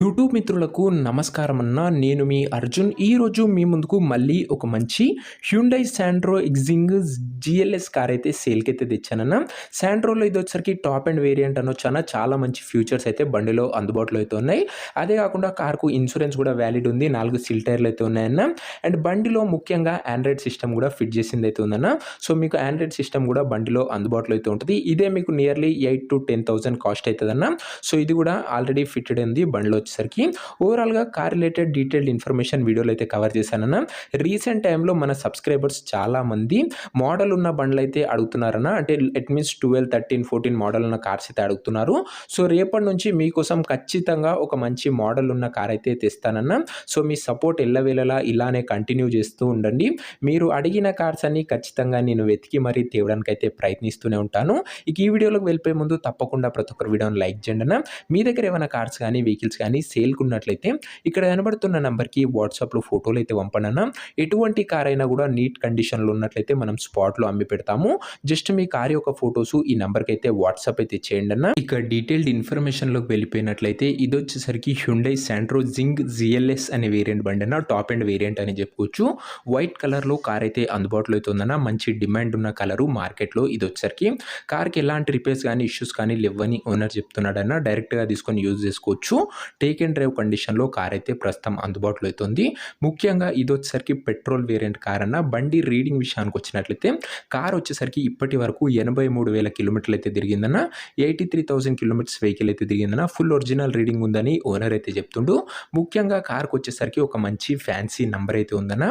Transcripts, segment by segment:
YouTube మిత్రులకు నమస్కారం అన్న. నేను మీ అర్జున్. ఈరోజు మీ ముందుకు మళ్ళీ ఒక మంచి హ్యుండై శాంట్రో ఎగ్జింగ్ జీఎల్ఎస్ కార్ అయితే సేల్‌కైతే తెచ్చానన్న. శాంట్రోలో ఇదొచ్చేసరికి టాప్ ఎండ్ వేరియంట్ అనొచ్చన్న. చాలా మంచి ఫీచర్స్ అయితే బండిలో అందుబాటులో అయితే ఉన్నాయి. అదే కాకుండా కార్‌కు ఇన్స్యూరెన్స్ కూడా వ్యాలిడ్ ఉంది. 4 సీల్ టైర్‌లు అయితే ఉన్నాయన్న. అండ్ బండిలో ముఖ్యంగా ఆండ్రాయిడ్ సిస్టమ్ కూడా ఫిట్ చేసిందైతే ఉందన్న. సో మీకు ఆండ్రాయిడ్ సిస్టమ్ కూడా బండిలో అందుబాటులో అయితే ఉంటది. ఇదే మీకు నియర్లీ 8,000-10,000 కాస్ట్ అయితదన్న. సో ఇది కూడా ఆల్రెడీ ఫిట్టెడ్ ఉంది బండిలో వచ్చేసరికి. ఓవరాల్‌గా కార్ రిలేటెడ్ డీటెయిల్డ్ ఇన్ఫర్మేషన్ వీడియోలో అయితే కవర్ చేశానన్న. రీసెంట్ టైమ్‌లో మన సబ్స్క్రైబర్స్ చాలా మంది మోడల్ ఉన్న బండ్లయితే అడుగుతున్నారన్న. అంటే ఇట్ మీన్స్ 12, 13, 14 మోడల్ ఉన్న కార్స్ అయితే అడుగుతున్నారు. సో రేపటి నుంచి మీకోసం ఖచ్చితంగా ఒక మంచి మోడల్ ఉన్న కార్ అయితే తెస్తానన్న. సో మీ సపోర్ట్ ఎల్లవేళలా ఇలానే కంటిన్యూ చేస్తూ ఉండండి. మీరు అడిగిన కార్స్ అన్ని ఖచ్చితంగా నేను వెతికి మరీ తేవడానికైతే ప్రయత్నిస్తూనే ఉంటాను. ఇక ఈ వీడియోలోకి వెళ్ళిపోయే ముందు తప్పకుండా ప్రతి ఒక్కరు వీడియోని లైక్ చేయండి అన్న. మీ దగ్గర ఏమైనా కార్స్ కానీ వెహికల్స్ కానీ సేల్‌కి ఉన్నట్లయితే ఇక్కడ కనబడుతున్న నంబర్‌కి వాట్సాప్‌లో ఫోటోలు అయితే పంపండి అన్న. ఎటువంటి కార్ అయినా కూడా నీట్ కండిషన్‌లో ఉన్నట్లయితే మనం స్పాట్‌లో అమ్మి పెడతాము. జస్ట్ మీ కార్ యొక్క ఫోటోస్ ఈ నంబర్‌కి అయితే వాట్సాప్ అయితే చేయండి అన్న. ఇక డీటెయిల్డ్ ఇన్ఫర్మేషన్‌లోకి వెళ్ళిపోయినట్లయితే ఇదొచ్చేసరికి హ్యుండై శాంట్రో జింగ్ జీఎల్ఎస్ అనే వేరియంట్ బండి అన్న. టాప్ ఎండ్ వేరియంట్ అని చెప్పుకోవచ్చు. వైట్ కలర్‌లో కార్ అయితే అందుబాటులో అయితే ఉందన్న. మంచి డిమాండ్ ఉన్న కలరు మార్కెట్‌లో ఇదొచ్చేసరికి కార్‌కి ఎలాంటి రిపేర్స్ కానీ ఇష్యూస్ కానీ లేవని ఓనర్ చెప్తున్నాడన్న. డైరెక్ట్‌గా తీసుకొని యూజ్ చేసుకోవచ్చు. టేక్ అండ్ డ్రైవ్ కండిషన్‌లో కార్ అయితే ప్రస్తుతం అందుబాటులో అయితే ఉంది. ముఖ్యంగా ఇదొచ్చేసరికి పెట్రోల్ వేరియంట్ కార్ అన్న. బండి రీడింగ్ విషయానికి వచ్చినట్లయితే కార్ వచ్చేసరికి ఇప్పటి వరకు 83,000 కిలోమీటర్లు అయితే తిరిగిందన్న. 83,000 కిలోమీటర్స్ వెహికల్ అయితే తిరిగిందన్న. ఫుల్ ఒరిజినల్ రీడింగ్ ఉందని ఓనర్ అయితే చెప్తుండు. ముఖ్యంగా కార్‌కి వచ్చేసరికి ఒక మంచి ఫ్యాన్సీ నంబర్ అయితే ఉందన్న.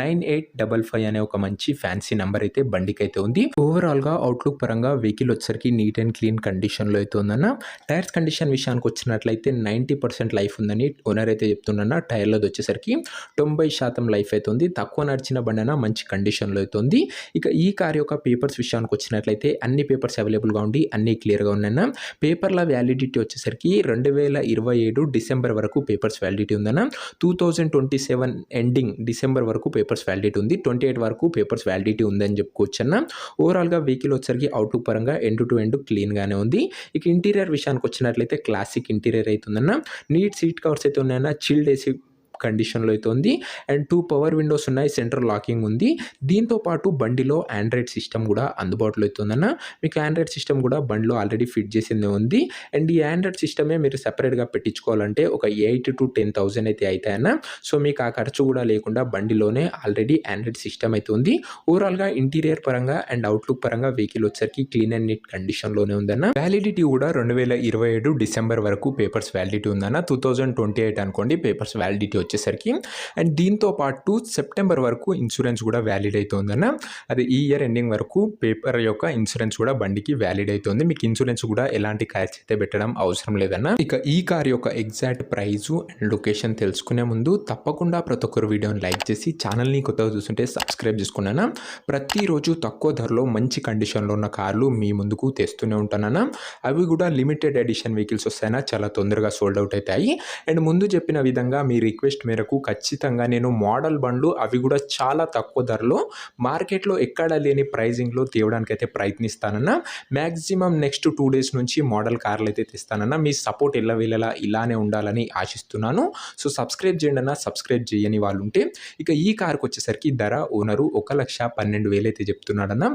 9855 అనే ఒక మంచి ఫ్యాన్సీ నంబర్ అయితే బండికైతే ఉంది. ఓవరాల్‌గా అవుట్‌లుక్ పరంగా వెహికల్ వచ్చేసరికి నీట్ అండ్ క్లీన్ కండిషన్‌లో అయితే ఉందన్న. టైర్స్ కండిషన్ విషయానికి వచ్చినట్లయితే 90% లైఫ్ ఉందని ఓనర్ అయితే చెప్తుండన్న. టైర్‌లది వచ్చేసరికి 90% లైఫ్ అయితే ఉంది. తక్కువ నడిచిన బండన మంచి కండిషన్‌లో అయితే ఉంది. ఇక ఈ కార్ యొక్క పేపర్స్ విషయానికి వచ్చినట్లయితే అన్ని పేపర్స్ అవైలబుల్‌గా ఉండి అన్నీ క్లియర్‌గా ఉన్నాయన్న. పేపర్ల వ్యాలిడిటీ వచ్చేసరికి 2027 డిసెంబర్ వరకు పేపర్స్ వ్యాలిడిటీ ఉందన్న. 2027 ఎండింగ్ డిసెంబర్ వరకు పేపర్స్ వ్యాలిడిటీ ఉంది. 28 వరకు పేపర్స్ వ్యాలిడిటీ ఉందని చెప్పుకోవచ్చన్న. ఓవరాల్‌గా వెహికల్ వచ్చేసరికి అవుట్‌లుక్ పరంగా ఎండ్ టు ఎండ్ క్లీన్‌గానే ఉంది. ఇక ఇంటీరియర్ విషయానికి వచ్చినట్లయితే క్లాసిక్ ఇంటీరియర్ అవుతుందన్న. నీట్ సీట్ కవర్స్ అయితే ఉన్నాయన్న. చిల్డ్ ఏసీ కండిషన్‌లో అయితే ఉంది. అండ్ 2 పవర్ విండోస్ ఉన్నాయి. సెంట్రల్ లాకింగ్ ఉంది. దీంతో పాటు బండిలో ఆండ్రాయిడ్ సిస్టమ్ కూడా అందుబాటులో అయితే ఉందన్న. మీకు ఆండ్రాయిడ్ సిస్టమ్ కూడా బండిలో ఆల్రెడీ ఫిట్ చేసిందే ఉంది. అండ్ ఈ ఆండ్రాయిడ్ సిస్టమే మీరు సెపరేట్‌గా పెట్టించుకోవాలంటే ఒక 8,000-10,000 అయితే అయితాయన్న. సో మీకు ఆ ఖర్చు కూడా లేకుండా బండిలోనే ఆల్రెడీ ఆండ్రాయిడ్ సిస్టమ్ అయితే ఉంది. ఓవరాల్‌గా ఇంటీరియర్ పరంగా అండ్ అవుట్‌లుక్ పరంగా వెహికల్ వచ్చేసరికి క్లీన్ అండ్ నీట్ కండిషన్‌లోనే ఉందన్న. వ్యాలిడిటీ కూడా 2027 డిసెంబర్ వరకు పేపర్స్ వ్యాలిడిటీ ఉందన్న. 2028 అనుకోండి పేపర్స్ వ్యాలిడిటీ వచ్చేసరికి. అండ్ దీంతో పాటు సెప్టెంబర్ వరకు ఇన్సూరెన్స్ కూడా వ్యాలిడ్ అవుతుందన్న. అది ఈ ఇయర్ ఎండింగ్ వరకు పేపర్ యొక్క ఇన్సూరెన్స్ కూడా బండికి వ్యాలిడ్ అవుతుంది. మీకు ఇన్సూరెన్స్ కూడా ఎలాంటి ఖర్చు అయితే పెట్టడం అవసరం లేదన్న. ఇక ఈ కార్ యొక్క ఎగ్జాక్ట్ ప్రైజు అండ్ లొకేషన్ తెలుసుకునే ముందు తప్పకుండా ప్రతి ఒక్కరు వీడియోని లైక్ చేసి ఛానల్ని కొత్తగా చూస్తుంటే సబ్స్క్రైబ్ చేసుకున్నాను. ప్రతిరోజు తక్కువ ధరలో మంచి కండిషన్లో ఉన్న కార్లు మీ ముందుకు తెస్తూనే ఉంటానన్న. అవి కూడా లిమిటెడ్ ఎడిషన్ వెహికల్స్ వస్తాయన్నా చాలా తొందరగా సోల్డ్ అవుట్ అవుతాయి. అండ్ ముందు చెప్పిన విధంగా మీ రిక్వెస్ట్ మేరకు ఖచ్చితంగా నేను మోడల్ బండ్లు అవి కూడా చాలా తక్కువ ధరలో మార్కెట్లో ఎక్కడ లేని ప్రైజింగ్లో తేవడానికైతే ప్రయత్నిస్తానన్న. మ్యాక్సిమం నెక్స్ట్ 2 డేస్ నుంచి మోడల్ కార్లు అయితే తెస్తానన్న. మీ సపోర్ట్ ఎల్లవేళలా ఇలానే ఉండాలని ఆశిస్తున్నాను. సో సబ్స్క్రైబ్ చేయండి అన్న. సబ్స్క్రైబ్ చేయని వాళ్ళు ఉంటే. ఇక ఈ కార్కి వచ్చేసరికి ధర ఓనరు 1,12,000 అయితే చెప్తున్నాడన్న.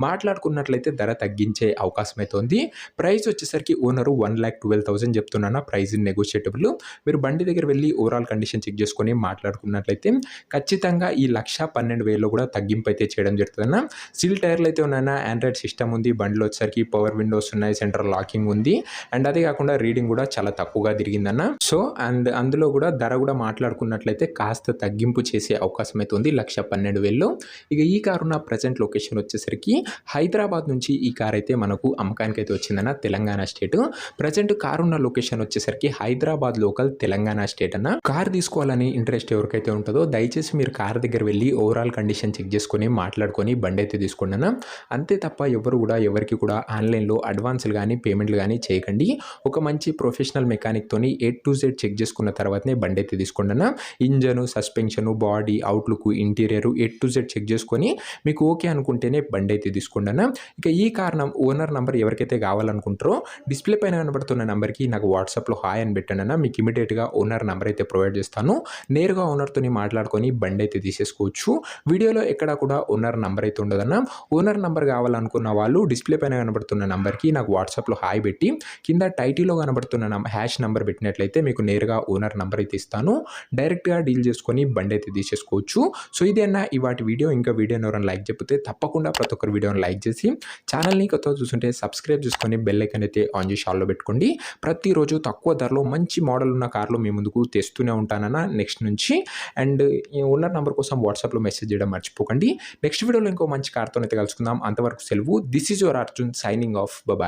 మాట్లాడుకున్నట్లయితే ధర తగ్గించే అవకాశం అయితే ఉంది. ప్రైస్ వచ్చేసరికి ఓనరు 1,12,000 చెప్తున్నా. ప్రైస్ నెగోషియేటబుల్. మీరు బండి దగ్గర వెళ్ళి ఓవరాల్ కండిషన్ చెక్ చేసుకొని మాట్లాడుకున్నట్లయితే ఖచ్చితంగా ఈ 1,12,000 కూడా తగ్గింపు అయితే చేయడం జరుగుతుందన్న. సీల్ టైర్లు అయితే ఉన్నాయన్న. ఆండ్రాయిడ్ సిస్టమ్ ఉంది. బండిలో వచ్చేసరికి పవర్ విండోస్ ఉన్నాయి. సెంట్రల్ లాకింగ్ ఉంది. అండ్ అదే కాకుండా రీడింగ్ కూడా చాలా తక్కువగా తిరిగిందన్న. సో అండ్ అందులో కూడా ధర కూడా మాట్లాడుకున్నట్లయితే కాస్త తగ్గింపు చేసే అవకాశం అయితే ఉంది. 1,12,000. ఇక ఈ కారు ఉన్న ప్రజెంట్ లొకేషన్ వచ్చేసరికి హైదరాబాద్ నుంచి ఈ కార్ అయితే మనకు అమ్మకానికి అయితే వచ్చిందన్న. తెలంగాణ స్టేట్. ప్రజెంట్ కారు ఉన్న లొకేషన్ వచ్చేసరికి హైదరాబాద్ లోకల్ తెలంగాణ స్టేట్ అన్న. కార్ తీసుకోవాలి తీసుకోవాలని ఇంట్రెస్ట్ ఎవరికైతే ఉంటుందో దయచేసి మీరు కార్ దగ్గర వెళ్ళి ఓవరాల్ కండిషన్ చెక్ చేసుకొని మాట్లాడుకొని బండి అయితే తీసుకోండి అన్న. అంతే తప్ప ఎవరు కూడా ఎవరికి కూడా ఆన్లైన్లో అడ్వాన్స్లు కానీ పేమెంట్లు కానీ చేయకండి. ఒక మంచి ప్రొఫెషనల్ మెకానిక్తోని A to Z చెక్ చేసుకున్న తర్వాతనే బండి అయితే తీసుకోండి అన్న. Engine, suspension, body, outlook, interior A to Z check చేసుకొని మీకు ఓకే అనుకుంటేనే బండి అయితే తీసుకోండి అన్న. ఇక ఈ కారణం ఓనర్ నంబర్ ఎవరికైతే కావాలనుకుంటారో డిస్ప్లే పైన కనబడుతున్న నెంబర్కి నాకు వాట్సాప్లో హాయ్ అని పెట్టండి అన్న. మీకు ఇమీడియట్గా ఓనర్ నెంబర్ అయితే ప్రొవైడ్ చేస్తాను. నేరుగా ఓనర్తోని మాట్లాడుకొని బండి అయితే తీసేసుకోవచ్చు. వీడియోలో ఎక్కడా కూడా ఓనర్ నెంబర్ అయితే ఉండదన్న. ఓనర్ నెంబర్ కావాలనుకున్న వాళ్ళు డిస్ప్లే పైన కనబడుతున్న నెంబర్కి నాకు వాట్సాప్లో హాయ్ పెట్టి కింద టైటిల్లో కనబడుతున్న హ్యాష్ నెంబర్ పెట్టినట్లయితే మీకు నేరుగా ఓనర్ నెంబర్ అయితే ఇస్తాను. డైరెక్ట్గా డీల్ చేసుకొని బండి అయితే తీసేసుకోవచ్చు. సో ఇదే అన్న ఇవాటి వీడియో. ఇంకా వీడియోని ఎవరైనా లైక్ చెప్తే తప్పకుండా ప్రతి ఒక్కరు వీడియోని లైక్ చేసి ఛానల్ని కొత్తగా చూస్తుంటే సబ్స్క్రైబ్ చేసుకొని బెల్ ఐకాన్ అయితే ఆన్ చేసి ఆల్లో పెట్టుకోండి. ప్రతిరోజు తక్కువ ధరలో మంచి మోడల్ ఉన్న కార్లు మీ ముందుకు తెస్తూనే ఉంటానన్న నెక్స్ట్ నుంచి. అండ్ ఈ ఓనర్ నెంబర్ కోసం వాట్సాప్లో మెసేజ్ చేయడం మర్చిపోకండి. నెక్స్ట్ వీడియోలో ఇంకో మంచి కార్తో అయితే కలుసుకుందాం. అంతవరకు సెలవు. This is your Arjun signing off. Bye.